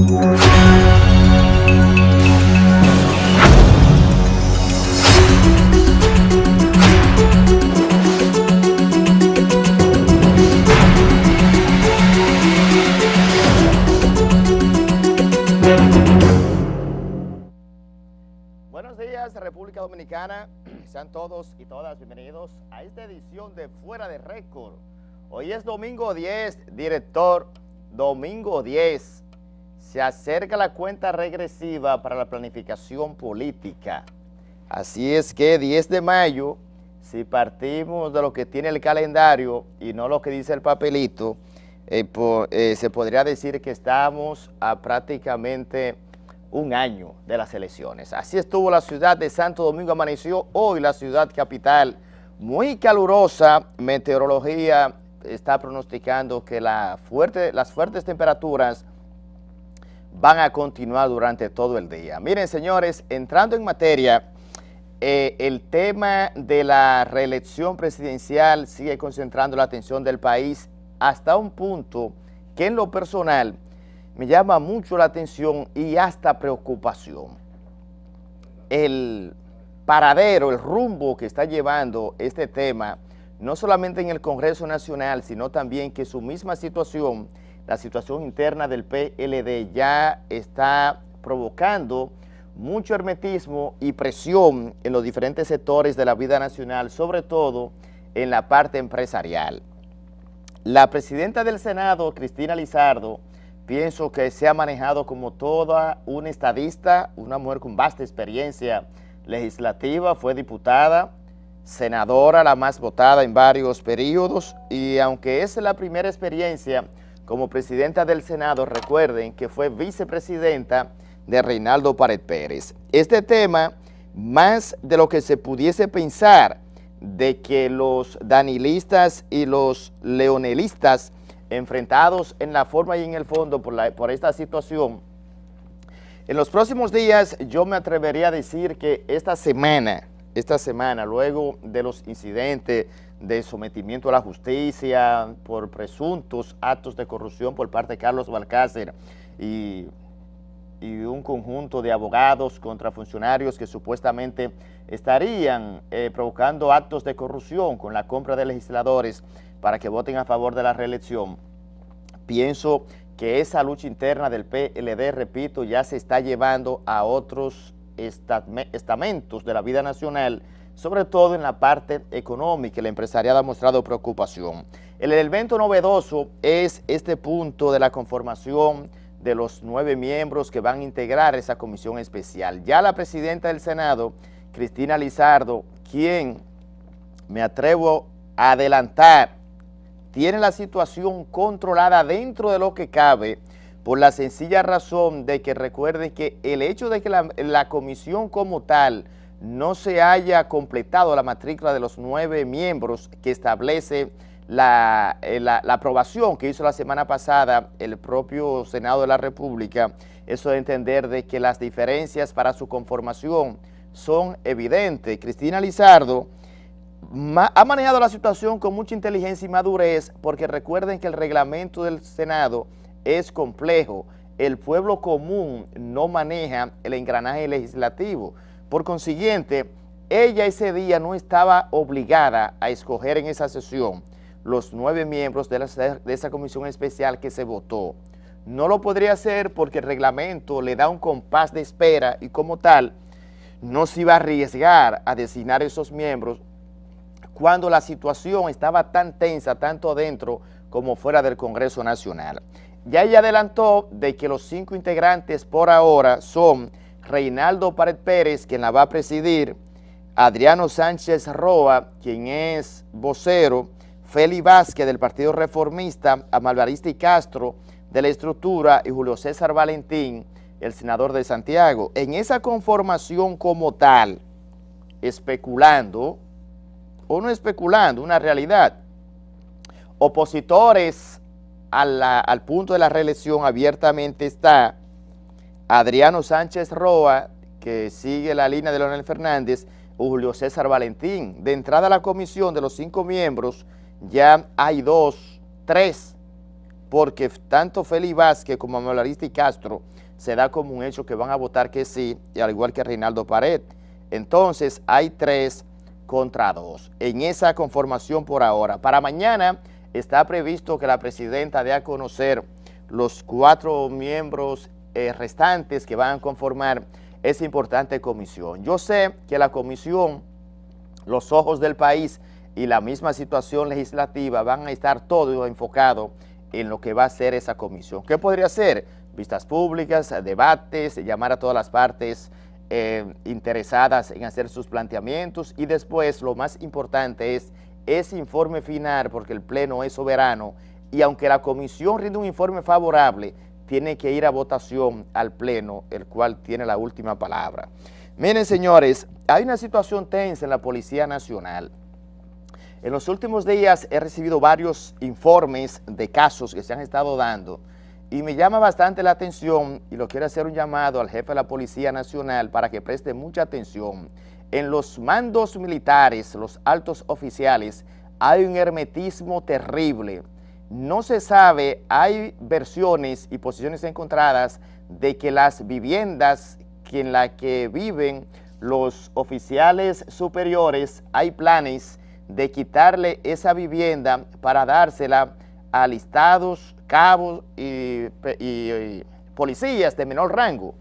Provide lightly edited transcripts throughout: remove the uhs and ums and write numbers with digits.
Buenos días, República Dominicana. Sean todos y todas bienvenidos a esta edición de Fuera de Récord. Hoy es domingo 10, director, domingo 10. Se acerca la cuenta regresiva para la planificación política. Así es que 10 de mayo, si partimos de lo que tiene el calendario y no lo que dice el papelito, se podría decir que estamos a prácticamente un año de las elecciones. Así estuvo la ciudad de Santo Domingo, amaneció hoy la ciudad capital muy calurosa. Meteorología está pronosticando que las fuertes temperaturas van a continuar durante todo el día. Miren, señores, entrando en materia, el tema de la reelección presidencial sigue concentrando la atención del país hasta un punto que en lo personal me llama mucho la atención y hasta preocupación. El paradero, el rumbo que está llevando este tema, no solamente en el Congreso Nacional, sino también que su misma situación, la situación interna del PLD, ya está provocando mucho hermetismo y presión en los diferentes sectores de la vida nacional, sobre todo en la parte empresarial. La presidenta del Senado, Cristina Lizardo, pienso que se ha manejado como toda una estadista, una mujer con vasta experiencia legislativa, fue diputada, senadora, la más votada en varios periodos, y aunque es la primera experiencia como presidenta del Senado, recuerden que fue vicepresidenta de Reinaldo Pared Pérez. Este tema, más de lo que se pudiese pensar de que los danilistas y los leonelistas enfrentados en la forma y en el fondo por esta situación, en los próximos días yo me atrevería a decir que esta semana, luego de los incidentes de sometimiento a la justicia por presuntos actos de corrupción por parte de Carlos Balcácer y un conjunto de abogados contra funcionarios que supuestamente estarían provocando actos de corrupción con la compra de legisladores para que voten a favor de la reelección, pienso que esa lucha interna del PLD, repito, ya se está llevando a otros estamentos de la vida nacional, sobre todo en la parte económica. El empresariado ha mostrado preocupación. El elemento novedoso es este punto de la conformación de los 9 miembros que van a integrar esa comisión especial. Ya la presidenta del Senado, Cristina Lizardo, quien me atrevo a adelantar, tiene la situación controlada dentro de lo que cabe, por la sencilla razón de que recuerden que el hecho de que la comisión como tal no se haya completado la matrícula de los 9 miembros que establece la aprobación que hizo la semana pasada el propio Senado de la República, eso de entender de que las diferencias para su conformación son evidentes. Cristina Lizardo ha manejado la situación con mucha inteligencia y madurez, porque recuerden que el reglamento del Senado es complejo. El pueblo común no maneja el engranaje legislativo. Por consiguiente, ella ese día no estaba obligada a escoger en esa sesión los 9 miembros de esa comisión especial que se votó. No lo podría hacer porque el reglamento le da un compás de espera y como tal no se iba a arriesgar a designar esos miembros cuando la situación estaba tan tensa, tanto dentro como fuera del Congreso Nacional. Ya ella adelantó de que los 5 integrantes por ahora son Reinaldo Pared Pérez, quien la va a presidir, Adriano Sánchez Roa, quien es vocero, Feli Vázquez del Partido Reformista, Amalbaristi Castro de la Estructura y Julio César Valentín, el senador de Santiago. En esa conformación como tal, especulando, o no especulando, una realidad, opositores al punto de la reelección abiertamente está Adriano Sánchez Roa, que sigue la línea de Leonel Fernández, o Julio César Valentín. De entrada a la comisión de los 5 miembros, ya hay 3 porque tanto Félix Vázquez como Amelaristi Castro se da como un hecho que van a votar que sí, y al igual que Reinaldo Pared. Entonces hay 3 contra 2 en esa conformación por ahora. Para mañana está previsto que la presidenta dé a conocer los 4 miembros restantes que van a conformar esa importante comisión. Yo sé que la comisión, los ojos del país y la misma situación legislativa van a estar todos enfocados en lo que va a ser esa comisión. ¿Qué podría ser? Vistas públicas, debates, llamar a todas las partes interesadas en hacer sus planteamientos, y después lo más importante es ese informe final, porque el pleno es soberano y aunque la comisión rinde un informe favorable, tiene que ir a votación al pleno, el cual tiene la última palabra. Miren, señores, hay una situación tensa en la Policía Nacional. En los últimos días he recibido varios informes de casos que se han estado dando y me llama bastante la atención, y lo quiero hacer un llamado al jefe de la Policía Nacional para que preste mucha atención. En los mandos militares, los altos oficiales, hay un hermetismo terrible. No se sabe, hay versiones y posiciones encontradas de que las viviendas en las que viven los oficiales superiores, hay planes de quitarle esa vivienda para dársela a alistados, cabos y policías de menor rango.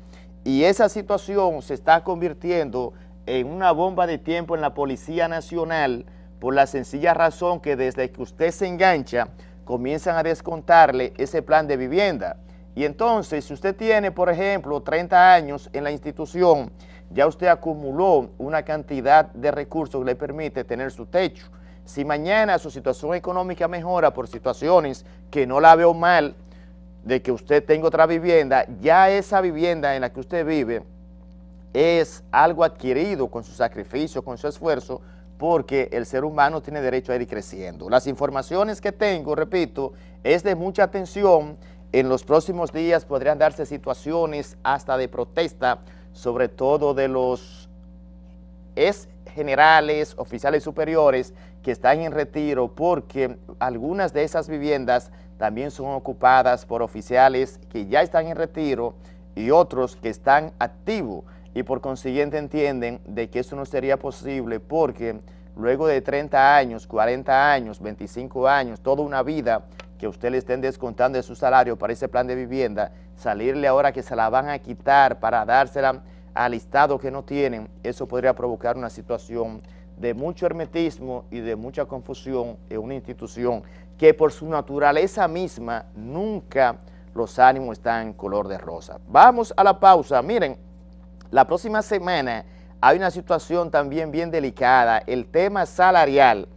Y esa situación se está convirtiendo en una bomba de tiempo en la Policía Nacional, por la sencilla razón que desde que usted se engancha, comienzan a descontarle ese plan de vivienda. Y entonces, si usted tiene, por ejemplo, 30 años en la institución, ya usted acumuló una cantidad de recursos que le permite tener su techo. Si mañana su situación económica mejora por situaciones que no la veo mal, de que usted tenga otra vivienda, ya esa vivienda en la que usted vive es algo adquirido con su sacrificio, con su esfuerzo, porque el ser humano tiene derecho a ir creciendo. Las informaciones que tengo, repito, es de mucha atención. En los próximos días podrían darse situaciones hasta de protesta, sobre todo de los generales, oficiales superiores que están en retiro, porque algunas de esas viviendas también son ocupadas por oficiales que ya están en retiro y otros que están activos, y por consiguiente entienden de que eso no sería posible, porque luego de 30 años, 40 años, 25 años, toda una vida que usted le estén descontando de su salario para ese plan de vivienda, salirle ahora que se la van a quitar para dársela al listado que no tienen, eso podría provocar una situación de mucho hermetismo y de mucha confusión en una institución que por su naturaleza misma nunca los ánimos están color de rosa. Vamos a la pausa. Miren, la próxima semana hay una situación también bien delicada. El tema salarial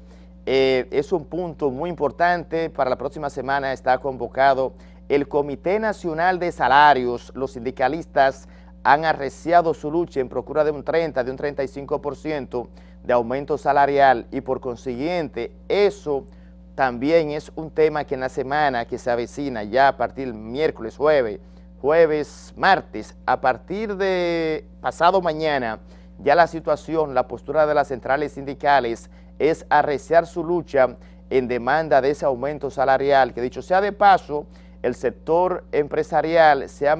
es un punto muy importante. Para la próxima semana está convocado el Comité Nacional de Salarios. Los sindicalistas han arreciado su lucha en procura de un 30, de un 35% de aumento salarial, y por consiguiente eso también es un tema que en la semana que se avecina, ya a partir del miércoles, jueves, martes, a partir de pasado mañana, ya la situación, la postura de las centrales sindicales es arreciar su lucha en demanda de ese aumento salarial, que dicho sea de paso, el sector empresarial se ha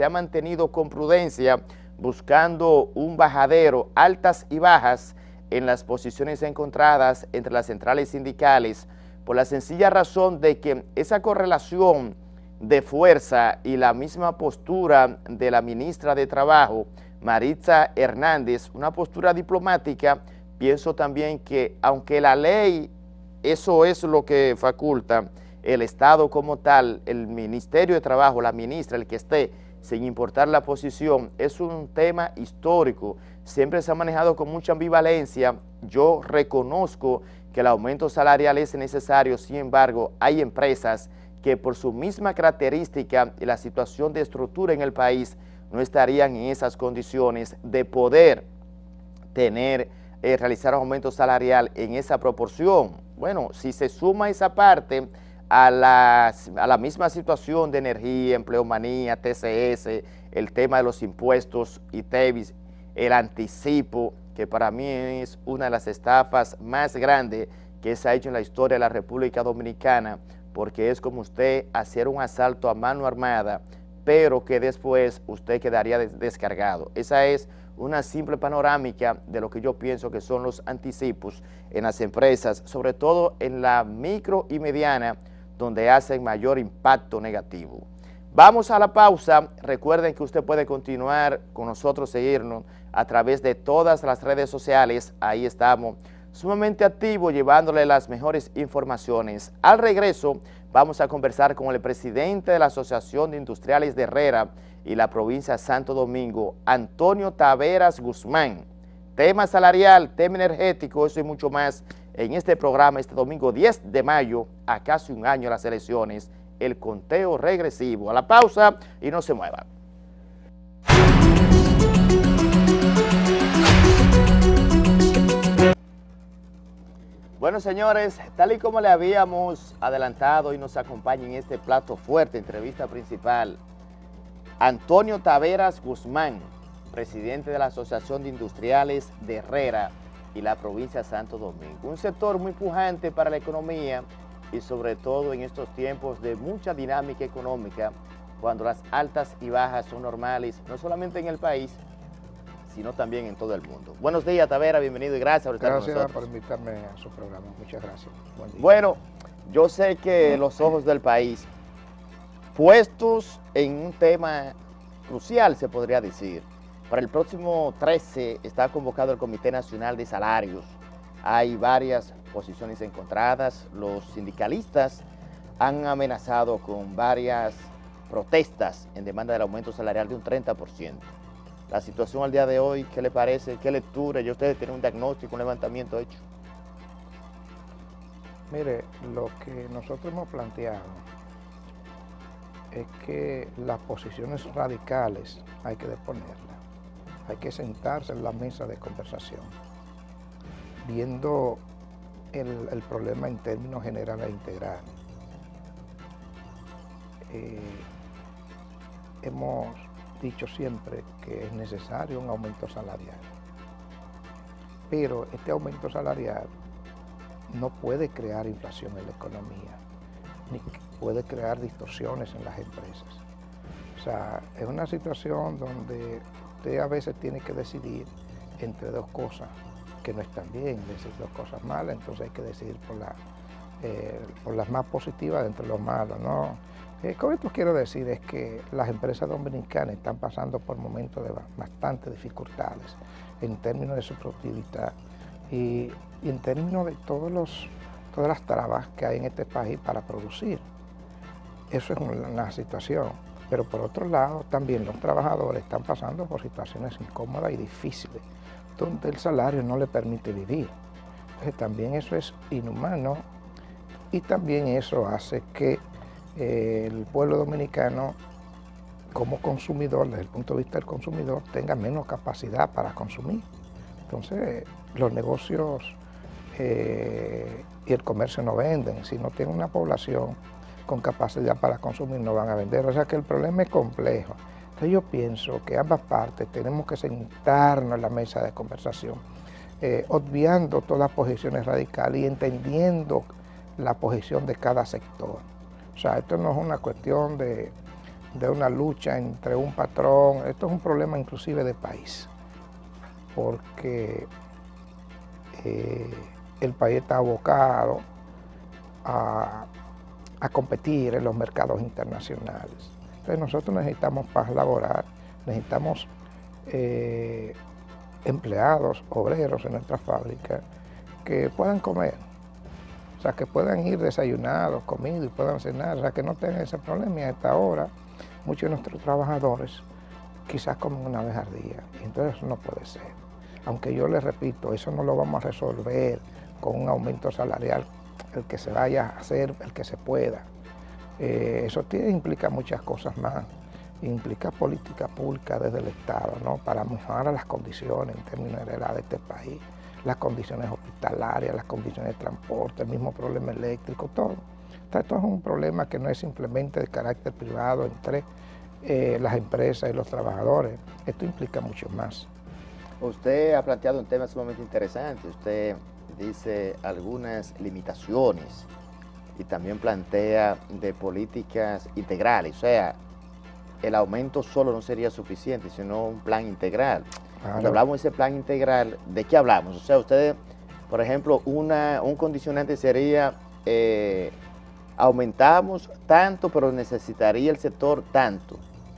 mantenido con prudencia, buscando un bajadero, altas y bajas en las posiciones encontradas entre las centrales sindicales, por la sencilla razón de que esa correlación de fuerza y la misma postura de la ministra de Trabajo, Maritza Hernández, una postura diplomática. Pienso también que aunque la ley, eso es lo que faculta, el Estado como tal, el Ministerio de Trabajo, la ministra, el que esté, sin importar la posición, es un tema histórico, siempre se ha manejado con mucha ambivalencia. Yo reconozco que el aumento salarial es necesario, sin embargo, hay empresas que por su misma característica y la situación de estructura en el país no estarían en esas condiciones de poder realizar un aumento salarial en esa proporción. Bueno, si se suma esa parte a la misma situación de energía, empleomanía, TCS, el tema de los impuestos y TEBIS, el anticipo, que para mí es una de las estafas más grandes que se ha hecho en la historia de la República Dominicana, porque es como usted hacer un asalto a mano armada, pero que después usted quedaría descargado. Esa es una simple panorámica de lo que yo pienso que son los anticipos en las empresas, sobre todo en la micro y mediana, donde hacen mayor impacto negativo. Vamos a la pausa. Recuerden que usted puede continuar con nosotros, seguirnos a través de todas las redes sociales. Ahí estamos sumamente activos, llevándole las mejores informaciones. Al regreso, vamos a conversar con el presidente de la Asociación de Industriales de Herrera y la provincia de Santo Domingo, Antonio Taveras Guzmán. Tema salarial, tema energético, eso y mucho más en este programa, este domingo 10 de mayo, a casi un año de las elecciones, el conteo regresivo. A la pausa y no se muevan. Bueno, señores, tal y como le habíamos adelantado, y nos acompaña en este plato fuerte, entrevista principal, Antonio Taveras Guzmán, presidente de la Asociación de Industriales de Herrera y la provincia de Santo Domingo. Un sector muy pujante para la economía y sobre todo en estos tiempos de mucha dinámica económica, cuando las altas y bajas son normales, no solamente en el país, sino también en todo el mundo. Buenos días, Taveras, bienvenido y gracias por estar con nosotros. Gracias por invitarme a su programa, muchas gracias. Buen día. Bueno, yo sé que los ojos del país, puestos en un tema crucial, se podría decir. Para el próximo 13 está convocado el Comité Nacional de Salarios. Hay varias posiciones encontradas. Los sindicalistas han amenazado con varias protestas en demanda del aumento salarial de un 30%. La situación al día de hoy, ¿qué le parece? ¿Qué lectura? ¿Ya ustedes tienen un diagnóstico, un levantamiento hecho? Mire, lo que nosotros hemos planteado es que las posiciones radicales hay que deponerlas. Hay que sentarse en la mesa de conversación, viendo el problema en términos generales e integrales. Hemos dicho siempre que es necesario un aumento salarial, pero este aumento salarial no puede crear inflación en la economía, ni puede crear distorsiones en las empresas. O sea, es una situación donde usted a veces tiene que decidir entre dos cosas que no están bien, decir dos cosas malas, entonces hay que decidir por las más positivas entre los malos, ¿no? Con esto quiero decir es que las empresas dominicanas están pasando por momentos de bastantes dificultades en términos de su productividad y en términos de todas las trabas que hay en este país para producir. Eso es una situación, pero por otro lado también los trabajadores están pasando por situaciones incómodas y difíciles, donde el salario no le permite vivir. Entonces también eso es inhumano y también eso hace que el pueblo dominicano como consumidor, desde el punto de vista del consumidor, tenga menos capacidad para consumir. Entonces los negocios y el comercio no venden. Si no tienen una población con capacidad para consumir, no van a vender. O sea que el problema es complejo. Entonces yo pienso que ambas partes tenemos que sentarnos en la mesa de conversación, obviando todas las posiciones radicales y entendiendo la posición de cada sector. O sea, esto no es una cuestión de una lucha entre un patrón, esto es un problema inclusive de país, porque el país está abocado a competir en los mercados internacionales. Entonces nosotros necesitamos paz laboral, necesitamos empleados, obreros en nuestras fábricas que puedan comer. O sea, que puedan ir desayunados, comidos y puedan cenar, o sea, que no tengan ese problema. Y a esta hora, muchos de nuestros trabajadores quizás comen una vez al día, y entonces eso no puede ser. Aunque yo les repito, eso no lo vamos a resolver con un aumento salarial, el que se vaya a hacer, el que se pueda. Eso implica muchas cosas más, implica política pública desde el Estado, ¿no? Para mejorar las condiciones en términos generales de este país. Las condiciones hospitalarias, las condiciones de transporte, el mismo problema eléctrico, todo. Entonces, esto es un problema que no es simplemente de carácter privado entre las empresas y los trabajadores. Esto implica mucho más. Usted ha planteado un tema sumamente interesante. Usted dice algunas limitaciones y también plantea de políticas integrales, o sea, el aumento solo no sería suficiente, sino un plan integral. Claro. Cuando hablamos de ese plan integral, ¿de qué hablamos? O sea, ustedes, por ejemplo, un condicionante sería, aumentamos tanto, pero necesitaría el sector tanto,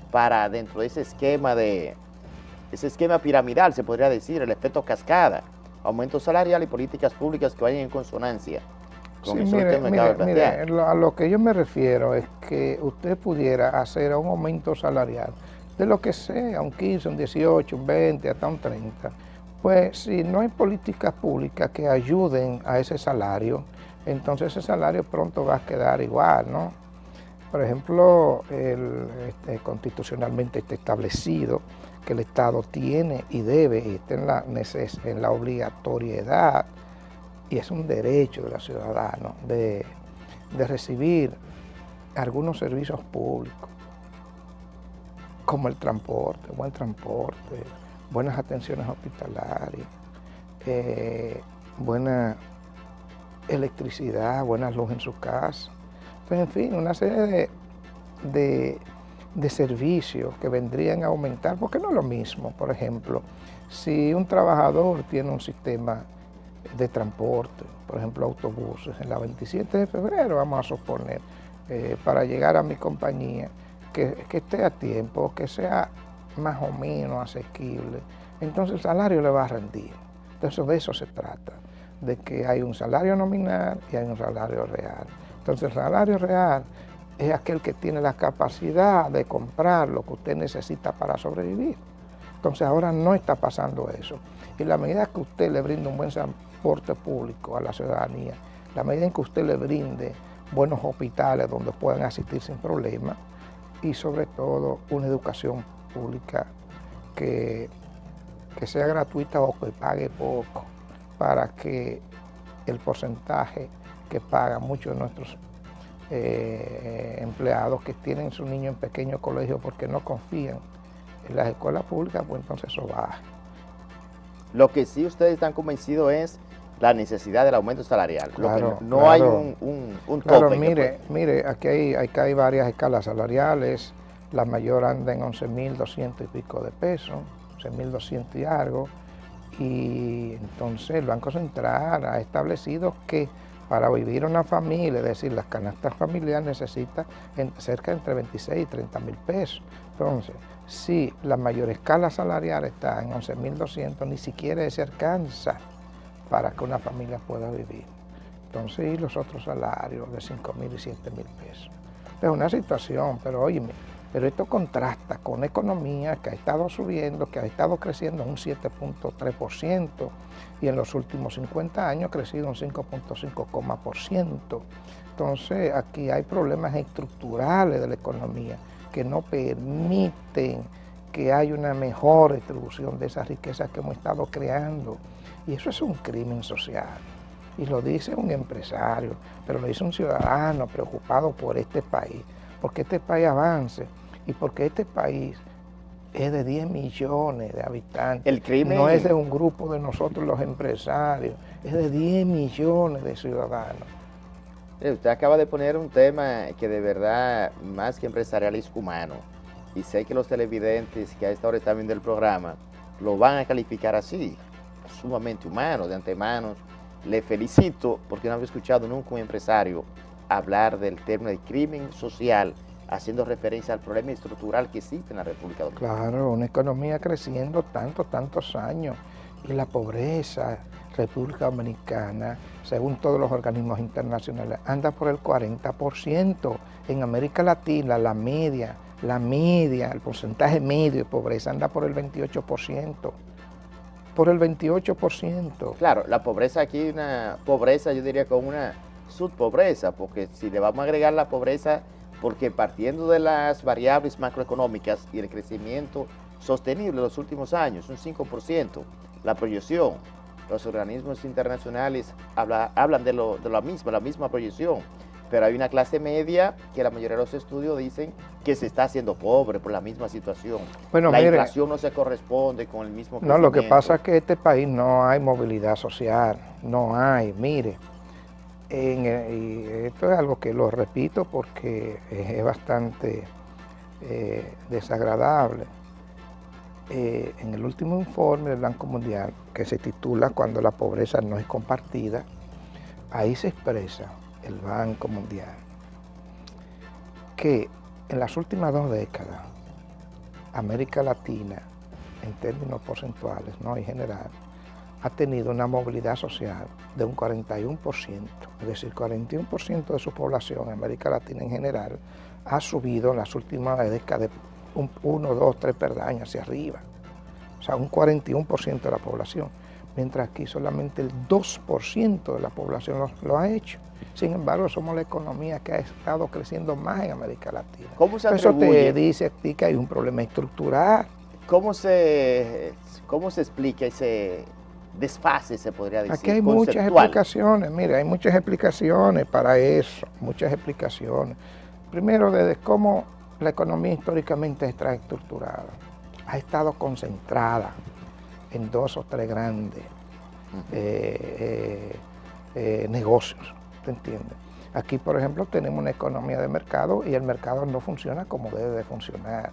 para dentro de ese esquema piramidal, se podría decir, el efecto cascada, aumento salarial y políticas públicas que vayan en consonancia con Sí, eso mire, que me acaba de plantear. a lo que yo me refiero es que usted pudiera hacer un aumento salarial de lo que sea, un 15, un 18, un 20, hasta un 30. Pues si no hay políticas públicas que ayuden a ese salario, entonces ese salario pronto va a quedar igual, ¿no? Por ejemplo, constitucionalmente está establecido que el Estado tiene y debe, está en la obligatoriedad, y es un derecho de los ciudadanos de recibir algunos servicios públicos, como el transporte, buen transporte, buenas atenciones hospitalarias, buena electricidad, buena luz en su casa. Entonces, en fin, una serie de servicios que vendrían a aumentar, porque no es lo mismo, por ejemplo, si un trabajador tiene un sistema de transporte, por ejemplo autobuses, en la 27 de febrero, vamos a suponer, para llegar a mi compañía, que esté a tiempo, que sea más o menos asequible, entonces el salario le va a rendir. Entonces de eso se trata, de que hay un salario nominal y hay un salario real. Entonces el salario real es aquel que tiene la capacidad de comprar lo que usted necesita para sobrevivir. Entonces ahora no está pasando eso. Y la medida que usted le brinde un buen transporte público a la ciudadanía, la medida en que usted le brinde buenos hospitales donde puedan asistir sin problema, y sobre todo una educación pública que sea gratuita o que pague poco, para que el porcentaje que pagan muchos de nuestros empleados que tienen su niño en pequeño colegio porque no confían en las escuelas públicas, pues entonces eso baja. Lo que sí ustedes están convencidos es la necesidad del aumento salarial. Claro, lo que no claro. hay un Claro, tope. mire, aquí hay varias escalas salariales. La mayor anda en 11.200 y pico de pesos, 11.200 y algo. Y entonces el Banco Central ha establecido que para vivir una familia, es decir, las canastas familiares necesitan cerca de entre 26 y 30.000 pesos. Entonces, si la mayor escala salarial está en 11.200, ni siquiera se alcanza para que una familia pueda vivir. Entonces, y los otros salarios de 5.000 y 7.000 pesos. Es una situación, pero óyeme, pero esto contrasta con una economía que ha estado subiendo, que ha estado creciendo un 7.3%, y en los últimos 50 años ha crecido un 5.5%. Entonces, aquí hay problemas estructurales de la economía que no permiten que haya una mejor distribución de esas riquezas que hemos estado creando. Y eso es un crimen social. Y lo dice un empresario, pero lo dice un ciudadano preocupado por este país, porque este país avance y porque este país es de 10 millones de habitantes. El crimen no es de un grupo de nosotros los empresarios, es de 10 millones de ciudadanos. Usted acaba de poner un tema que de verdad, más que empresarial, es humano. Y sé que los televidentes que a esta hora están viendo el programa lo van a calificar así, sumamente humano. De antemano, le felicito porque no había escuchado nunca un empresario hablar del término de crimen social, haciendo referencia al problema estructural que existe en la República Dominicana. Claro, una economía creciendo tantos años, y la pobreza, República Dominicana, según todos los organismos internacionales, anda por el 40%. En América Latina, la media, el porcentaje medio de pobreza anda por el 28%. Por el 28%. Claro, la pobreza aquí es una pobreza, yo diría, con una subpobreza, porque si le vamos a agregar la pobreza, porque partiendo de las variables macroeconómicas y el crecimiento sostenible de los últimos años, un 5%, la proyección, los organismos internacionales hablan de la misma proyección, pero hay una clase media que la mayoría de los estudios dicen que se está haciendo pobre por la misma situación. Bueno, la mire, inflación no se corresponde con el mismo crecimiento. No, lo que pasa es que en este país no hay movilidad social, no hay. Mire, y esto es algo que lo repito porque es bastante desagradable. En el último informe del Banco Mundial, que se titula Cuando la pobreza no es compartida, ahí se expresa el Banco Mundial que en las últimas 2 décadas, América Latina, en términos porcentuales, ¿no?, en general, ha tenido una movilidad social de un 41%, es decir, 41% de su población en América Latina en general ha subido en las últimas décadas de 1, 2, 3 peldaños hacia arriba, o sea, un 41% de la población, mientras aquí solamente el 2% de la población lo ha hecho. Sin embargo, somos la economía que ha estado creciendo más en América Latina. ¿Cómo se Eso atribuye? te dice a ti que hay un problema estructural. ¿Cómo se explica ese desfase, se podría decir, Aquí hay muchas conceptual? explicaciones, mira, hay muchas explicaciones para eso, muchas explicaciones. Primero, desde cómo la economía históricamente está estructurada, ha estado concentrada en 2 o 3 grandes negocios, ¿te entiendes? Aquí, por ejemplo, tenemos una economía de mercado y el mercado no funciona como debe de funcionar.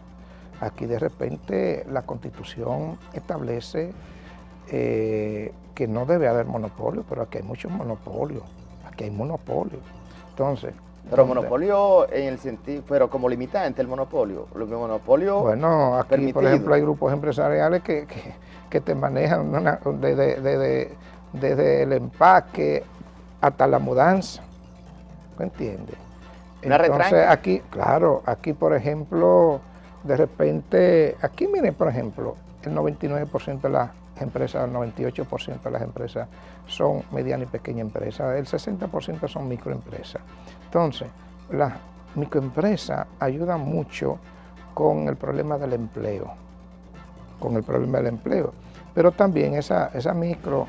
Aquí de repente la Constitución establece que no debe haber monopolio, pero aquí hay muchos monopolios, aquí hay monopolio. Entonces, Pero monopolio en el sentido, pero como limitante el monopolio. Los monopolios bueno, aquí permitido. Por ejemplo hay grupos empresariales que te manejan desde el empaque hasta la mudanza, ¿me entiendes? Entonces aquí, claro, aquí por ejemplo, de repente, aquí miren por ejemplo, el 99% de las empresas, el 98% de las empresas son medianas y pequeñas empresas, el 60% son microempresas. Entonces, las microempresas ayudan mucho con el problema del empleo, pero también esas micro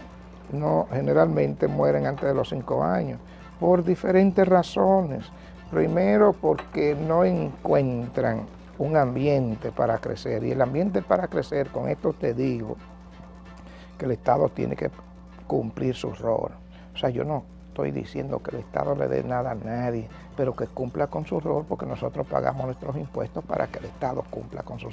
no, generalmente mueren antes de los 5 años, por diferentes razones. Primero, porque no encuentran un ambiente para crecer, y el ambiente para crecer, con esto te digo, que el Estado tiene que cumplir su rol. O sea, yo no estoy diciendo que el Estado le dé nada a nadie, pero que cumpla con su rol, porque nosotros pagamos nuestros impuestos para que el Estado cumpla con su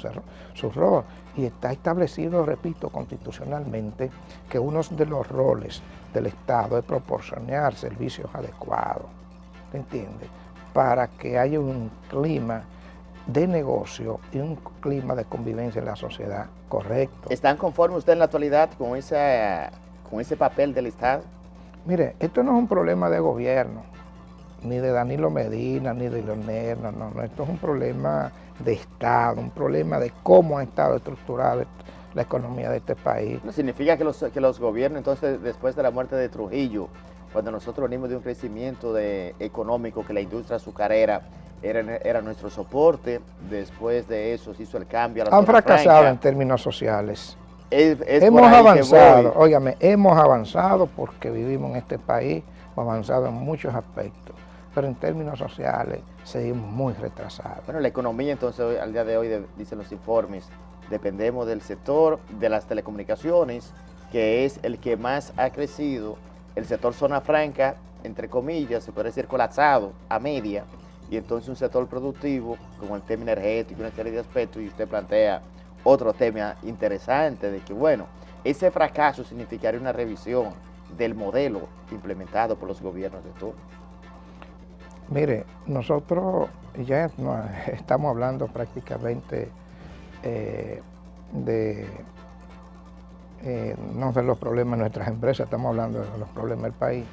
rol. Y está establecido, repito, constitucionalmente, que uno de los roles del Estado es proporcionar servicios adecuados, ¿te entiendes? Para que haya un clima de negocio y un clima de convivencia en la sociedad correcto. ¿Están conformes usted en la actualidad con ese papel del Estado? Mire, esto no es un problema de gobierno, ni de Danilo Medina, ni de Leonel, no, esto es un problema de Estado, un problema de cómo ha estado estructurada la economía de este país. No significa que los gobiernos, entonces, después de la muerte de Trujillo, cuando nosotros venimos de un crecimiento económico, que la industria azucarera era nuestro soporte, después de eso se hizo el cambio a la Han fracasado franca. en términos sociales. Hemos avanzado, óigame, hemos avanzado porque vivimos en este país, hemos avanzado en muchos aspectos, pero en términos sociales seguimos muy retrasados. Bueno, la economía entonces al día de hoy, dicen los informes, dependemos del sector de las telecomunicaciones, que es el que más ha crecido, el sector zona franca, entre comillas, se puede decir colapsado a media, y entonces un sector productivo, como el tema energético, una serie de aspectos, y usted plantea otro tema interesante de que, bueno, ese fracaso significaría una revisión del modelo implementado por los gobiernos de turno. Mire, nosotros ya estamos hablando prácticamente no de los problemas de nuestras empresas, estamos hablando de los problemas del país.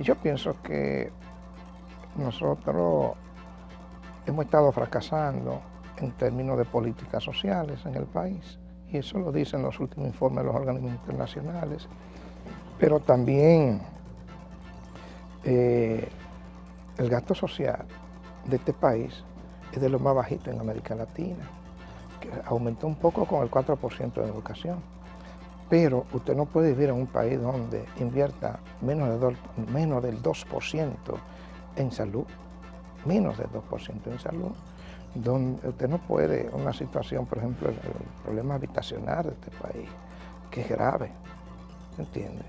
Yo pienso que nosotros hemos estado fracasando en términos de políticas sociales en el país, y eso lo dicen los últimos informes de los organismos internacionales, pero también el gasto social de este país es de los más bajitos en América Latina, que aumentó un poco con el 4% de educación, pero usted no puede vivir en un país donde invierta menos del 2% en salud, menos del 2% en salud, donde usted no puede, una situación, por ejemplo, el problema habitacional de este país, que es grave, ¿entiende?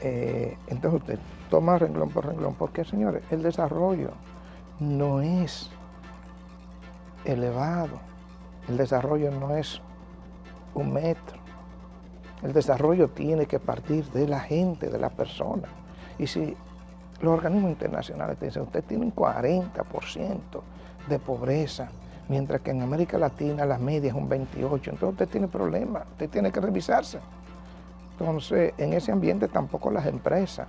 Entonces usted toma renglón por renglón, porque señores, el desarrollo no es elevado, el desarrollo no es un metro, el desarrollo tiene que partir de la gente, de la persona. Y si los organismos internacionales te dicen, usted tiene un 40% de pobreza, mientras que en América Latina la media es un 28%, entonces usted tiene problemas, usted tiene que revisarse. Entonces, en ese ambiente tampoco las empresas.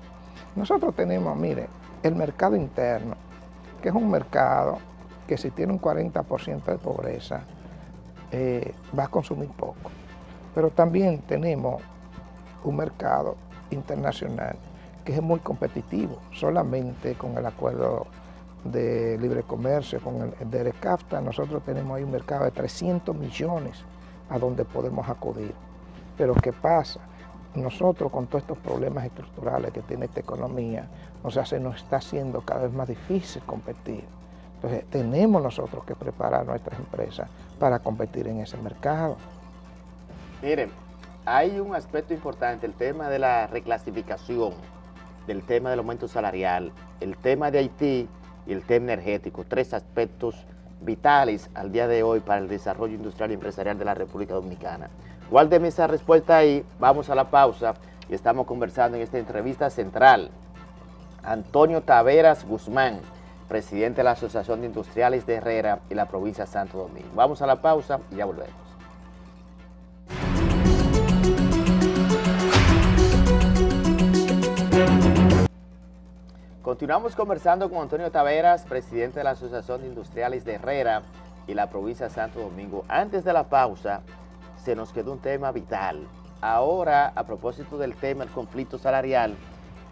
Nosotros tenemos, mire, el mercado interno, que es un mercado que si tiene un 40% de pobreza, va a consumir poco. Pero también tenemos un mercado internacional que es muy competitivo. Solamente con el acuerdo de libre comercio, con el DERECAFTA, nosotros tenemos ahí un mercado de 300 millones a donde podemos acudir. Pero ¿qué pasa? Nosotros con todos estos problemas estructurales que tiene esta economía, o sea, se nos está haciendo cada vez más difícil competir. Entonces tenemos nosotros que preparar nuestras empresas para competir en ese mercado. Miren, hay un aspecto importante, el tema de la reclasificación, del tema del aumento salarial, el tema de Haití y el tema energético, 3 aspectos vitales al día de hoy para el desarrollo industrial y empresarial de la República Dominicana. Guárdeme esa respuesta ahí, vamos a la pausa y estamos conversando en esta entrevista central. Antonio Taveras Guzmán, presidente de la Asociación de Industriales de Herrera y la provincia de Santo Domingo. Vamos a la pausa y ya volvemos. Continuamos conversando con Antonio Taveras, presidente de la Asociación de Industriales de Herrera y la provincia de Santo Domingo. Antes de la pausa, se nos quedó un tema vital. Ahora, a propósito del tema del conflicto salarial,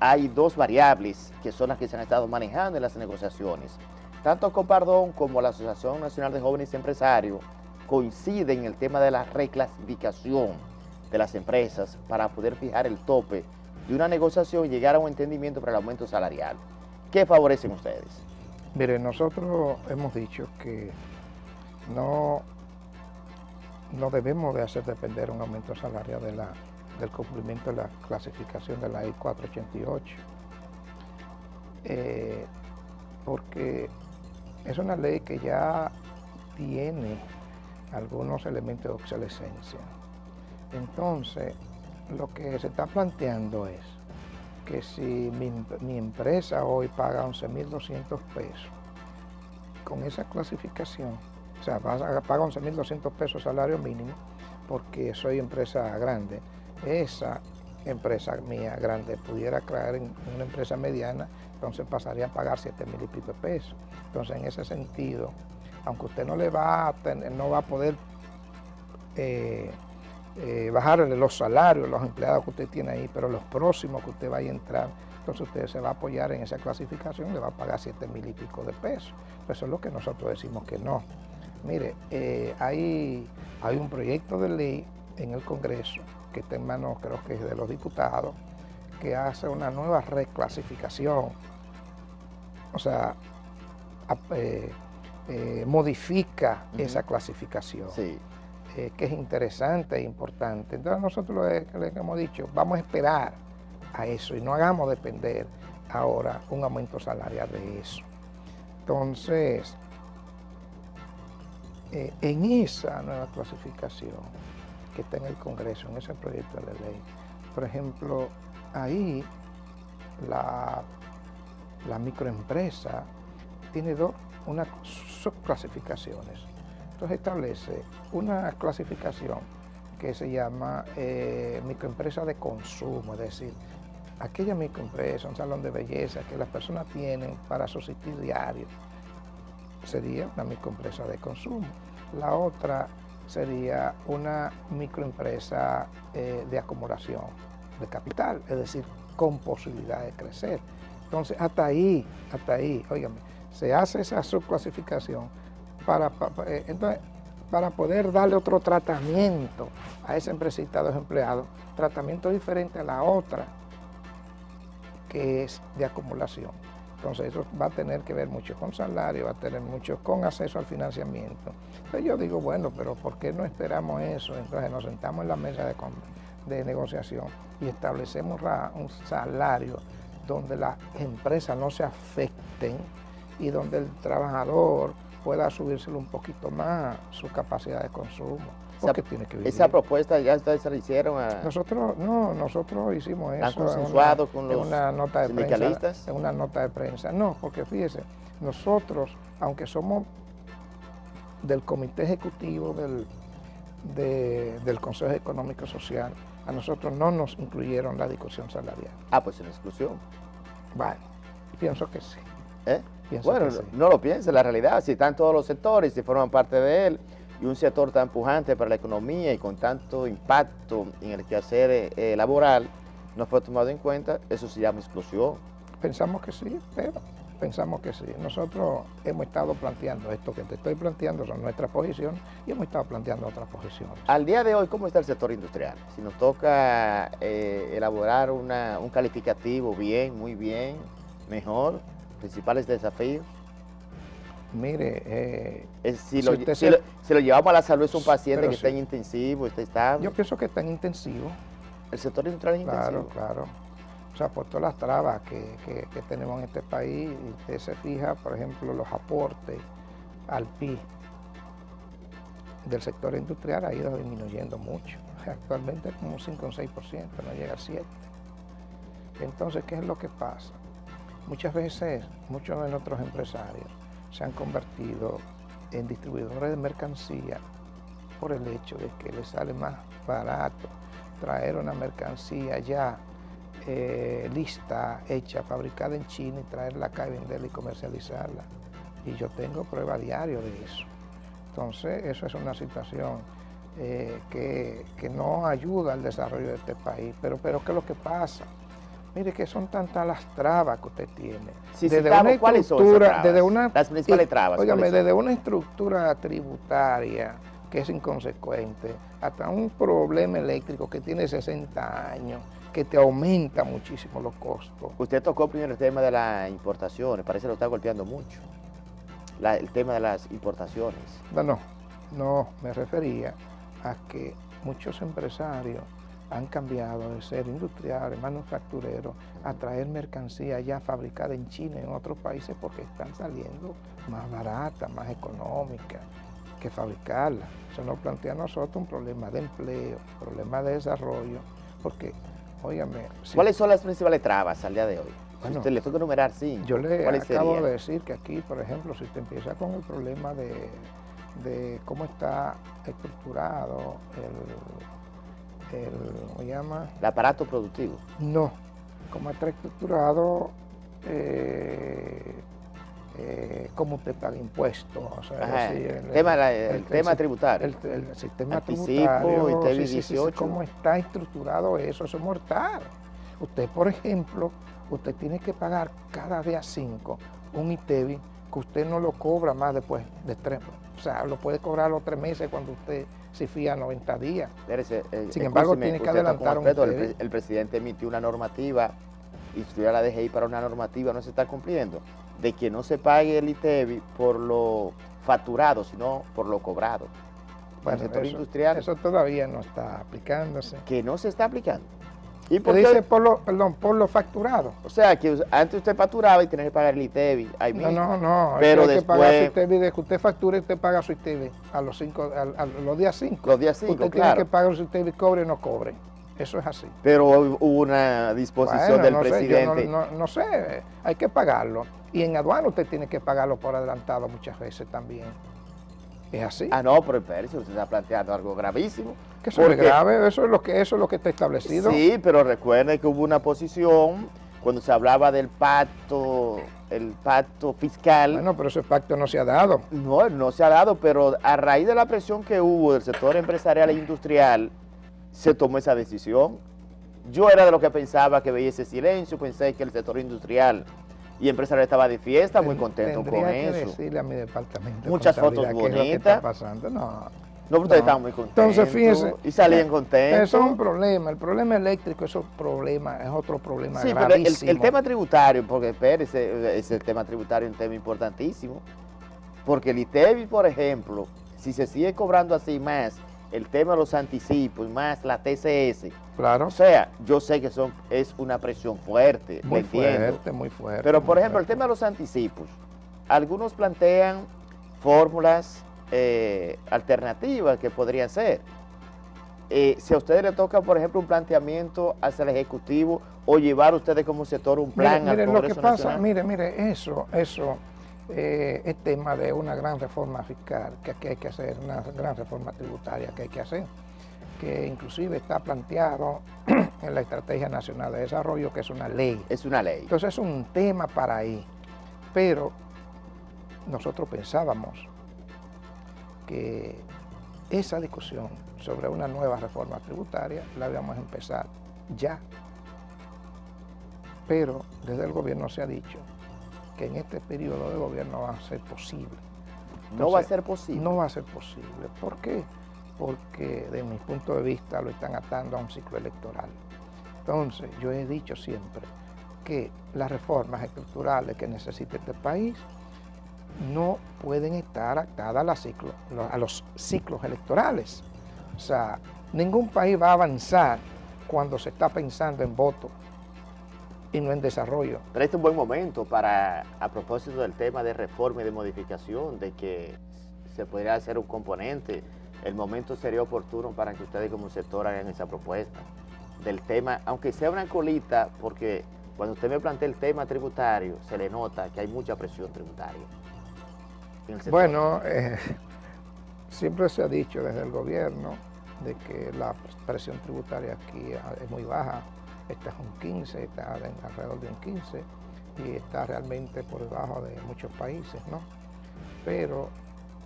hay 2 variables que son las que se han estado manejando en las negociaciones. Tanto Copardón como la Asociación Nacional de Jóvenes Empresarios coinciden en el tema de la reclasificación de las empresas para poder fijar el tope de una negociación y llegar a un entendimiento para el aumento salarial. ¿Qué favorecen ustedes? Mire, nosotros hemos dicho que no debemos de hacer depender un aumento salarial del cumplimiento de la clasificación de la ley 488, porque es una ley que ya tiene algunos elementos de obsolescencia. Entonces, lo que se está planteando es que si mi empresa hoy paga 11.200 pesos, con esa clasificación, o sea, paga 11.200 pesos salario mínimo, porque soy empresa grande, esa empresa mía grande pudiera crear en una empresa mediana, entonces pasaría a pagar 7.000 y pico de pesos. Entonces, en ese sentido, aunque usted no va a poder bajarle los salarios a los empleados que usted tiene ahí, pero los próximos que usted vaya a entrar, entonces usted se va a apoyar en esa clasificación, le va a pagar 7.000 y pico de pesos. Eso es lo que nosotros decimos que no. Mire, hay un proyecto de ley en el Congreso que está en manos, creo que es de los diputados, que hace una nueva reclasificación, o sea, modifica esa clasificación. Sí. Que es interesante e importante. Entonces nosotros le hemos dicho, vamos a esperar a eso y no hagamos depender ahora un aumento salarial de eso. Entonces, en esa nueva clasificación que está en el Congreso, en ese proyecto de ley, por ejemplo, ahí la microempresa tiene unas subclasificaciones. Entonces establece una clasificación que se llama microempresa de consumo, es decir, aquella microempresa, un salón de belleza que las personas tienen para subsistir diario, sería una microempresa de consumo. La otra sería una microempresa de acumulación de capital, es decir, con posibilidad de crecer. Entonces, hasta ahí, óigame, se hace esa subclasificación para poder darle otro tratamiento a esa empresita de los empleados, tratamiento diferente a la otra, que es de acumulación. Entonces eso va a tener que ver mucho con salario, va a tener mucho con acceso al financiamiento. Entonces yo digo, bueno, pero ¿por qué no esperamos eso? Entonces nos sentamos en la mesa de negociación y establecemos un salario donde las empresas no se afecten y donde el trabajador pueda subírselo un poquito más su capacidad de consumo, porque tiene que vivir. ¿Esa propuesta ya ustedes se la hicieron a...? Nosotros hicimos eso. ¿Han consensuado con los sindicalistas? En una nota de prensa. No, porque fíjese, nosotros, aunque somos del Comité Ejecutivo del Consejo Económico Social, a nosotros no nos incluyeron la discusión salarial. Ah, pues en exclusión. Bueno, pienso que sí. Bueno, sí. No lo piense, la realidad, si están todos los sectores, si forman parte de él, y un sector tan pujante para la economía y con tanto impacto en el quehacer laboral, no fue tomado en cuenta, eso se llama exclusión. Pensamos que sí, pero pensamos que sí. Nosotros hemos estado planteando esto que te estoy planteando, son nuestras posiciones, y hemos estado planteando otras posiciones. Al día de hoy, ¿cómo está el sector industrial? Si nos toca elaborar un calificativo bien, muy bien, mejor, principales desafíos. Mire, si lo llevamos a la salud, es un paciente que está en intensivo, está estable. Yo pienso que está en intensivo. ¿El sector industrial es intensivo? Claro. O sea, por todas las trabas que tenemos en este país, y usted se fija, por ejemplo, los aportes al PIB del sector industrial ha ido disminuyendo mucho. Actualmente es como un 5 o 6%, no llega a 7%. Entonces, ¿qué es lo que pasa? Muchas veces, muchos de nuestros empresarios se han convertido en distribuidores de mercancía por el hecho de que les sale más barato traer una mercancía ya lista, hecha, fabricada en China y traerla acá y venderla y comercializarla. Y yo tengo prueba diario de eso. Entonces, eso es una situación que no ayuda al desarrollo de este país. Pero ¿qué es lo que pasa? Mire que son tantas las trabas que usted tiene. ¿Cuáles son esas trabas? Las principales trabas. Óigame, desde una estructura tributaria que es inconsecuente, hasta un problema eléctrico que tiene 60 años, que te aumenta muchísimo los costos. Usted tocó primero el tema de las importaciones, parece que lo está golpeando mucho. El tema de las importaciones. No, me refería a que muchos empresarios han cambiado de ser industriales, manufactureros, a traer mercancía ya fabricada en China y en otros países porque están saliendo más baratas, más económicas que fabricarla. Eso nos plantea a nosotros un problema de empleo, un problema de desarrollo, porque, óigame... ¿Cuáles son las principales trabas al día de hoy? Bueno, si usted le toca enumerar 5. Yo le acabo de decir que aquí, por ejemplo, si usted empieza con el problema de cómo está estructurado ¿cómo llama? ¿El aparato productivo? No, cómo está estructurado, cómo usted paga impuestos. O sea, el tema tributario. El sistema Anticipo, tributario. ITEVI 18. Cómo está estructurado eso es mortal. Usted, por ejemplo, usted tiene que pagar cada día 5 un ITEVI que usted no lo cobra más después de 3. O sea, lo puede cobrar los 3 meses cuando usted se fía 90 días. Sin embargo, tiene que adelantar un ITEVI. El presidente emitió una normativa, instruyó a la DGI para una normativa, no se está cumpliendo, de que no se pague el ITEVI por lo facturado, sino por lo cobrado. Bueno, el sector industrial. Eso todavía no está aplicándose. ¿Que no se está aplicando? ¿Y por qué? Dice por lo facturado. O sea, que antes usted facturaba y tenía que pagar el ITEVI. No. Pero hay después... que pagar su ITEVI, de que usted facture, usted paga su ITEVI a los días 5. Los días 5, usted tiene que pagar su ITEVI, cobre o no cobre. Eso es así. Pero hubo una disposición del presidente. No sé, hay que pagarlo. Y en aduana usted tiene que pagarlo por adelantado muchas veces también. ¿Es así? No, pero espérese, usted está planteando algo gravísimo. Que eso es grave, eso es lo que está establecido. Sí, pero recuerde que hubo una posición cuando se hablaba del pacto, el pacto fiscal. Bueno, pero ese pacto no se ha dado. No se ha dado, pero a raíz de la presión que hubo del sector empresarial e industrial, se tomó esa decisión. Yo era de los que pensaba que veía ese silencio, pensé que el sector industrial y empresarial estaba de fiesta, muy contento con eso. Tendría que decirle a mi departamento. Muchas fotos bonitas. ¿Qué está pasando? No, ustedes estaban muy contentos. Entonces, fíjense. Y salían contentos. Eso es un problema. El problema eléctrico es otro problema sí, gravísimo. Pero el tema tributario, porque espérese, ese tema tributario es un tema importantísimo. Porque el ITEVI, por ejemplo, si se sigue cobrando así más el tema de los anticipos, más la TCS. Claro. O sea, yo sé que es una presión fuerte, Muy entiendo. fuerte, muy fuerte. Pero, por muy ejemplo, el fuerte. tema de los anticipos, algunos plantean fórmulas alternativas que podrían ser. Si a ustedes les toca, por ejemplo, un planteamiento hacia el Ejecutivo o llevar ustedes como sector un plan Mire, al lo que Congreso pasa, Nacional. mire, eso es tema de una gran reforma fiscal que aquí hay que hacer, una gran reforma tributaria que hay que hacer, que inclusive está planteado en la Estrategia Nacional de Desarrollo, que es una ley. Es una ley. Entonces es un tema para ahí, pero nosotros pensábamos que esa discusión sobre una nueva reforma tributaria la íbamos a empezar ya. Pero desde el gobierno se ha dicho que en este periodo de gobierno va a ser posible. Entonces, no va a ser posible. No va a ser posible. ¿Por qué? Porque de mi punto de vista lo están atando a un ciclo electoral. Entonces yo he dicho siempre que las reformas estructurales que necesita este país no pueden estar atadas a los ciclos electorales. O sea, ningún país va a avanzar cuando se está pensando en voto y no en desarrollo. Pero este es un buen momento para, a propósito del tema de reforma y de modificación, de que se podría hacer un componente, el momento sería oportuno para que ustedes como sector hagan esa propuesta del tema, aunque sea una colita, porque cuando usted me plantea el tema tributario, se le nota que hay mucha presión tributaria en el sector. Bueno, siempre se ha dicho desde el gobierno de que la presión tributaria aquí es muy baja. Esta es un 15, está alrededor de un 15 y está realmente por debajo de muchos países, ¿no? Pero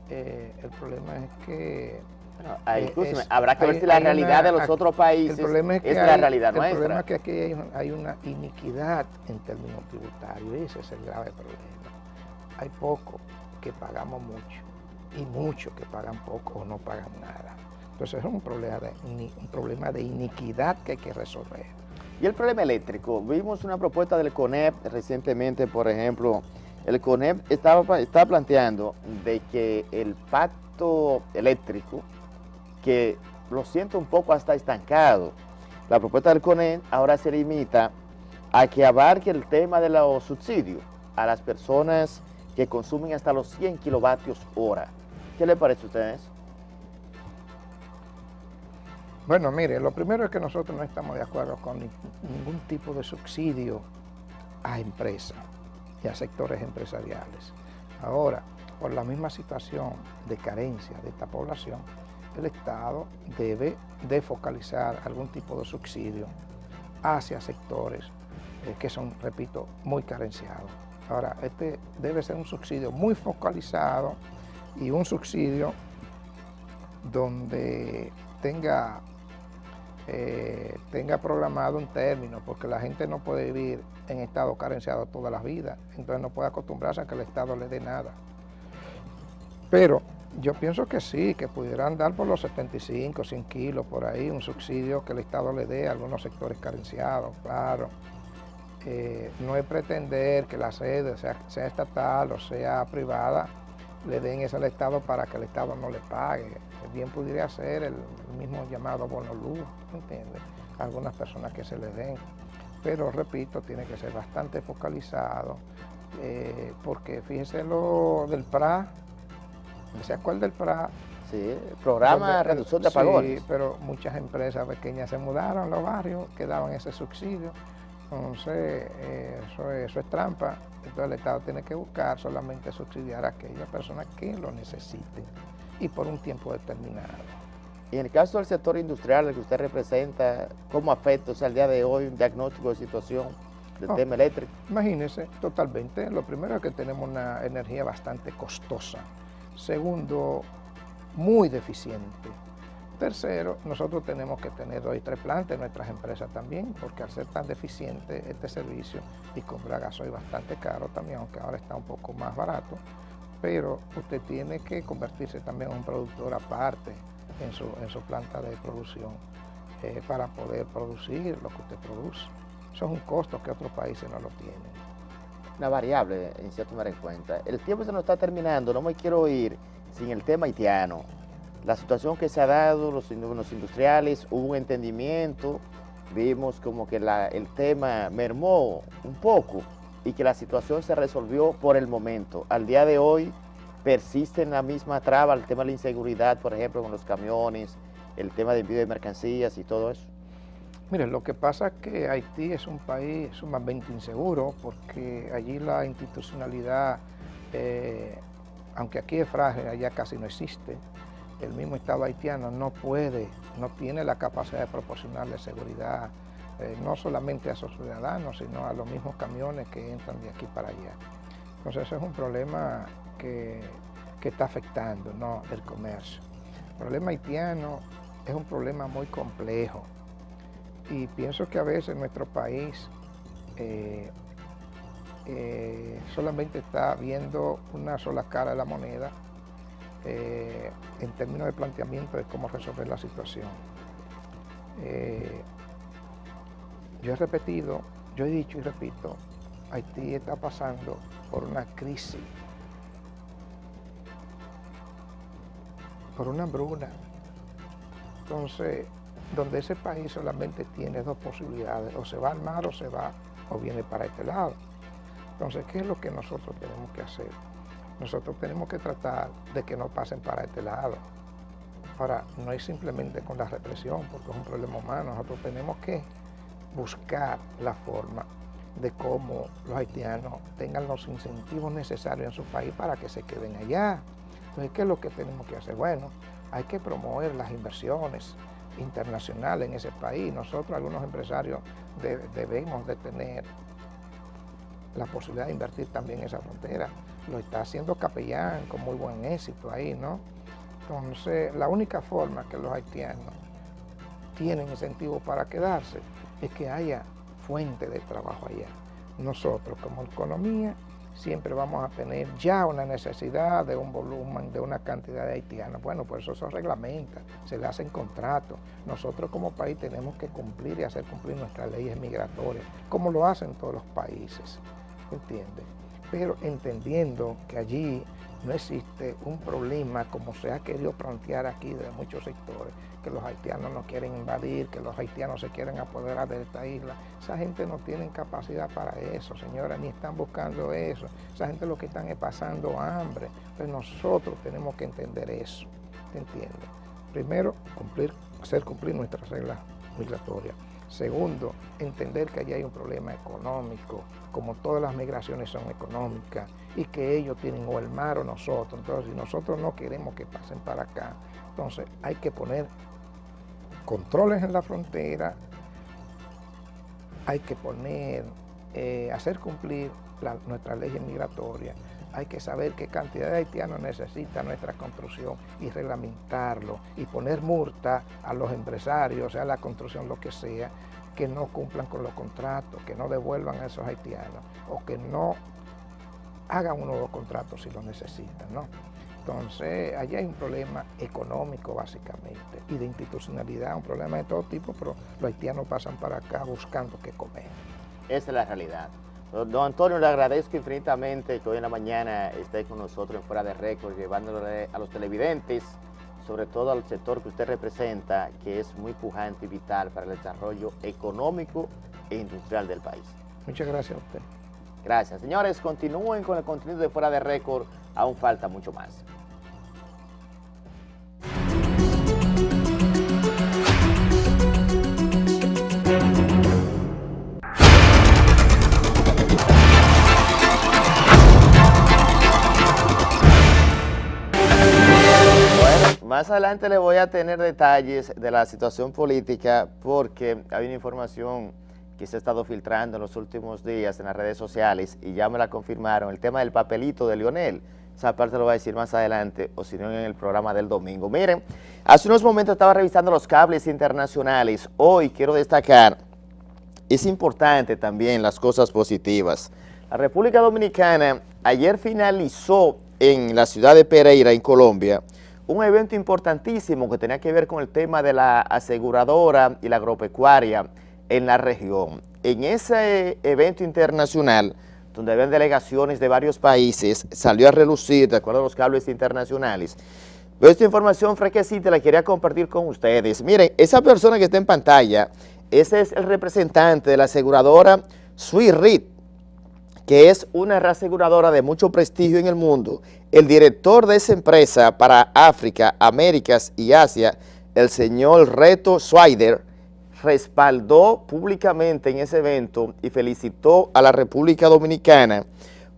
el problema es que... Bueno, habrá que ver si la realidad de los otros países es la realidad nuestra. El problema es que aquí hay una iniquidad en términos tributarios, ese es el grave problema. Hay poco que pagamos mucho y muchos que pagan poco o no pagan nada. Entonces es un problema de iniquidad que hay que resolver. Y el problema eléctrico, vimos una propuesta del CONEP recientemente, por ejemplo, el CONEP está planteando de que el pacto eléctrico, que lo siento un poco hasta estancado, la propuesta del CONEP ahora se limita a que abarque el tema de los subsidios a las personas que consumen hasta los 100 kilovatios hora. ¿Qué le parece a ustedes? Bueno, mire, lo primero es que nosotros no estamos de acuerdo con ningún tipo de subsidio a empresas y a sectores empresariales. Ahora, por la misma situación de carencia de esta población, el Estado debe de focalizar algún tipo de subsidio hacia sectores que son, repito, muy carenciados. Ahora, este debe ser un subsidio muy focalizado y un subsidio donde tenga programado un término, porque la gente no puede vivir en estado carenciado toda la vida, entonces no puede acostumbrarse a que el Estado le dé nada. Pero yo pienso que sí, que pudieran dar por los 75, 100 kilos, por ahí, un subsidio que el Estado le dé a algunos sectores carenciados, claro. No es pretender que la sede, sea estatal o sea privada, le den eso al Estado para que el Estado no le pague. Bien podría ser el mismo llamado bono luz, ¿entiendes? Algunas personas que se le den. Pero repito, tiene que ser bastante focalizado, porque fíjese lo del PRA, ¿se acuerda del PRA? Sí, el programa de reducción de apagones. Sí, pero muchas empresas pequeñas se mudaron a los barrios que daban ese subsidio. Entonces, eso es trampa. Entonces el Estado tiene que buscar solamente subsidiar a aquellas personas que lo necesiten y por un tiempo determinado. Y en el caso del sector industrial, el que usted representa, ¿cómo afecta, o sea, al día de hoy, un diagnóstico de situación del tema eléctrico? Imagínense, totalmente. Lo primero es que tenemos una energía bastante costosa. Segundo, muy deficiente. Tercero, nosotros tenemos que tener 2 y 3 plantas en nuestras empresas también, porque al ser tan deficiente este servicio y comprar gasoil bastante caro también, aunque ahora está un poco más barato, pero usted tiene que convertirse también en un productor aparte en su planta de producción para poder producir lo que usted produce. Eso es un costo que otros países no lo tienen. Una variable, en cierto tomar en cuenta. El tiempo se nos está terminando, no me quiero ir sin el tema haitiano. la situación que se ha dado, los industriales, hubo un entendimiento, vimos como que el tema mermó un poco y que la situación se resolvió por el momento. Al día de hoy persiste en la misma traba el tema de la inseguridad, por ejemplo, con los camiones, el tema de envío de mercancías y todo eso. Miren, lo que pasa es que Haití es un país sumamente inseguro porque allí la institucionalidad, aunque aquí es frágil, allá casi no existe. El mismo Estado haitiano no tiene la capacidad de proporcionarle seguridad, no solamente a sus ciudadanos, sino a los mismos camiones que entran de aquí para allá. Entonces ese es un problema que está afectando, ¿no?, el comercio. El problema haitiano es un problema muy complejo. Y pienso que a veces nuestro país solamente está viendo una sola cara de la moneda en términos de planteamiento de cómo resolver la situación. Yo he dicho y repito, Haití está pasando por una crisis, por una hambruna. Entonces, donde ese país solamente tiene dos posibilidades, o se va al mar o viene para este lado. Entonces, ¿qué es lo que nosotros tenemos que hacer? Nosotros tenemos que tratar de que no pasen para este lado. Ahora, no es simplemente con la represión, porque es un problema humano. Nosotros tenemos que buscar la forma de cómo los haitianos tengan los incentivos necesarios en su país para que se queden allá. Entonces, ¿qué es lo que tenemos que hacer? Bueno, hay que promover las inversiones internacional en ese país. Nosotros, algunos empresarios, debemos de tener la posibilidad de invertir también en esa frontera. Lo está haciendo Capellán con muy buen éxito ahí, ¿no? Entonces, la única forma que los haitianos tienen incentivo para quedarse es que haya fuente de trabajo allá. Nosotros, como economía, siempre vamos a tener ya una necesidad de un volumen, de una cantidad de haitianos. Bueno, por eso se reglamenta, se le hacen contratos. Nosotros como país tenemos que cumplir y hacer cumplir nuestras leyes migratorias, como lo hacen todos los países, ¿entiendes? Pero entendiendo que allí no existe un problema como se ha querido plantear aquí de muchos sectores, que los haitianos no quieren invadir, que los haitianos se quieren apoderar de esta isla. Esa gente no tiene capacidad para eso, señora, ni están buscando eso. Esa gente lo que están es pasando hambre. Entonces nosotros tenemos que entender eso, ¿te entiendes? Primero, hacer cumplir nuestras reglas migratorias. Segundo, entender que allí hay un problema económico, como todas las migraciones son económicas, y que ellos tienen o el mar o nosotros. Entonces, si nosotros no queremos que pasen para acá, entonces hay que poner controles en la frontera, hay que hacer cumplir nuestras leyes migratorias, hay que saber qué cantidad de haitianos necesita nuestra construcción y reglamentarlo y poner multa a los empresarios, sea la construcción, lo que sea, que no cumplan con los contratos, que no devuelvan a esos haitianos o que no hagan un nuevo contrato si lo necesitan, ¿no? Entonces, allí hay un problema económico básicamente y de institucionalidad, un problema de todo tipo, pero los haitianos pasan para acá buscando qué comer. Esa es la realidad. Don Antonio, le agradezco infinitamente que hoy en la mañana esté con nosotros en Fuera de Récord, llevándole a los televidentes, sobre todo al sector que usted representa, que es muy pujante y vital para el desarrollo económico e industrial del país. Muchas gracias a usted. Gracias. Señores, continúen con el contenido de Fuera de Récord, aún falta mucho más. Más adelante le voy a tener detalles de la situación política porque hay una información que se ha estado filtrando en los últimos días en las redes sociales y ya me la confirmaron, el tema del papelito de Leonel. Esa parte lo voy a decir más adelante o si no en el programa del domingo. Miren, hace unos momentos estaba revisando los cables internacionales. Hoy quiero destacar, es importante también las cosas positivas. La República Dominicana ayer finalizó en la ciudad de Pereira, en Colombia, un evento importantísimo que tenía que ver con el tema de la aseguradora y la agropecuaria en la región. En ese evento internacional, donde habían delegaciones de varios países, salió a relucir, de acuerdo a los cables internacionales, Pero esta información fresquecita la quería compartir con ustedes. Miren, esa persona que está en pantalla, ese es el representante de la aseguradora Swiss, que es una reaseguradora de mucho prestigio en el mundo. El director de esa empresa para África, Américas y Asia, el señor Reto Swider, respaldó públicamente en ese evento y felicitó a la República Dominicana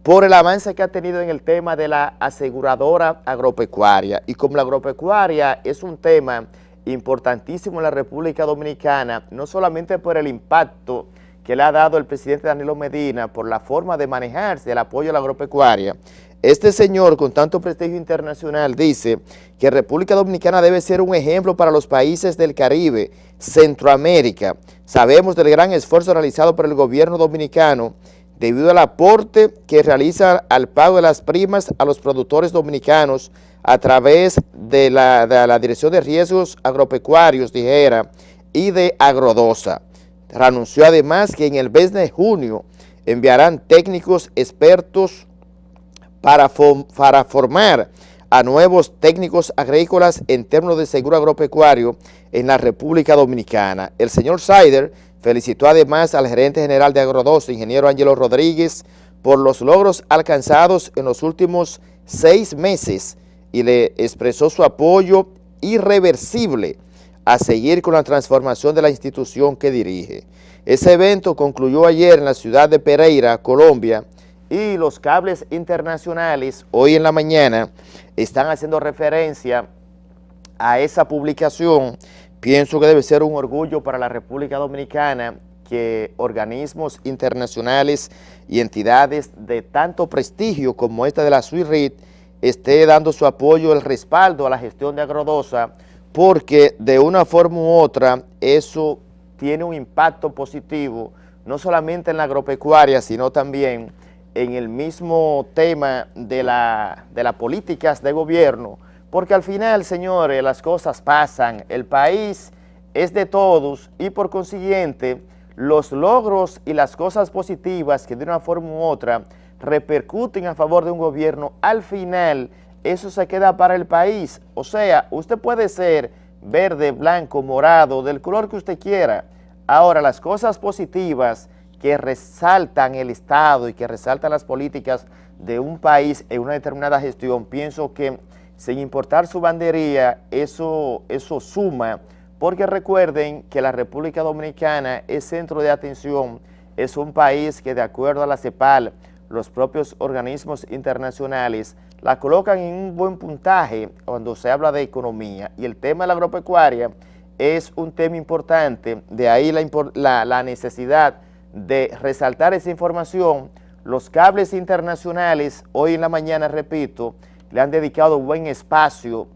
por el avance que ha tenido en el tema de la aseguradora agropecuaria. Y como la agropecuaria es un tema importantísimo en la República Dominicana, no solamente por el impacto que le ha dado el presidente Danilo Medina por la forma de manejarse el apoyo a la agropecuaria, este señor con tanto prestigio internacional dice que República Dominicana debe ser un ejemplo para los países del Caribe, Centroamérica. Sabemos del gran esfuerzo realizado por el gobierno dominicano debido al aporte que realiza al pago de las primas a los productores dominicanos a través de la Dirección de Riesgos Agropecuarios, dijera, y de Agrodosa. Anunció además que en el mes de junio enviarán técnicos expertos para formar a nuevos técnicos agrícolas en términos de seguro agropecuario en la República Dominicana. El señor Swider felicitó además al gerente general de Agrodosa, ingeniero Ángelo Rodríguez, por los logros alcanzados en los últimos 6 meses y le expresó su apoyo irreversible a seguir con la transformación de la institución que dirige. Ese evento concluyó ayer en la ciudad de Pereira, Colombia, y los cables internacionales hoy en la mañana están haciendo referencia a esa publicación. Pienso que debe ser un orgullo para la República Dominicana que organismos internacionales y entidades de tanto prestigio como esta de la Swiss esté dando su apoyo, el respaldo a la gestión de Agrodosa, porque de una forma u otra eso tiene un impacto positivo, no solamente en la agropecuaria, sino también en el mismo tema de las políticas de gobierno, porque al final, señores, las cosas pasan, el país es de todos y por consiguiente los logros y las cosas positivas que de una forma u otra repercuten a favor de un gobierno, al final eso se queda para el país. O sea, usted puede ser verde, blanco, morado, del color que usted quiera. Ahora, las cosas positivas que resaltan el Estado y que resaltan las políticas de un país en una determinada gestión, pienso que sin importar su bandería, eso suma, porque recuerden que la República Dominicana es centro de atención, es un país que de acuerdo a la CEPAL, los propios organismos internacionales la colocan en un buen puntaje cuando se habla de economía, y el tema de la agropecuaria es un tema importante, de ahí la necesidad de resaltar esa información. Los cables internacionales hoy en la mañana, repito, le han dedicado buen espacio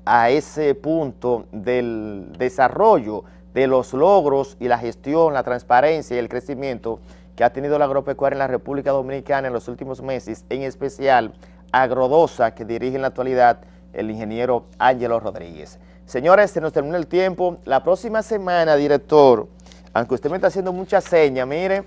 a ese punto del desarrollo de los logros y la gestión, la transparencia y el crecimiento que ha tenido la agropecuaria en la República Dominicana en los últimos meses, en especial Agrodosa, que dirige en la actualidad el ingeniero Ángelo Rodríguez. Señores, se nos terminó el tiempo. La próxima semana, director, aunque usted me está haciendo mucha seña, mire,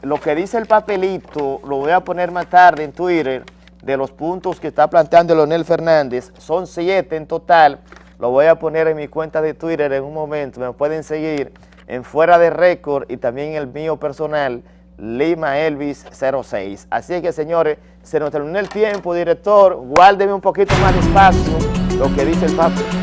lo que dice el papelito, lo voy a poner más tarde en Twitter, de los puntos que está planteando Leonel Fernández, son 7 en total, lo voy a poner en mi cuenta de Twitter en un momento, me pueden seguir en Fuera de Récord y también en el mío personal, Lima Elvis 06. Así que, señores, se nos terminó el tiempo, director, guárdeme un poquito más de espacio, lo que dice el papel.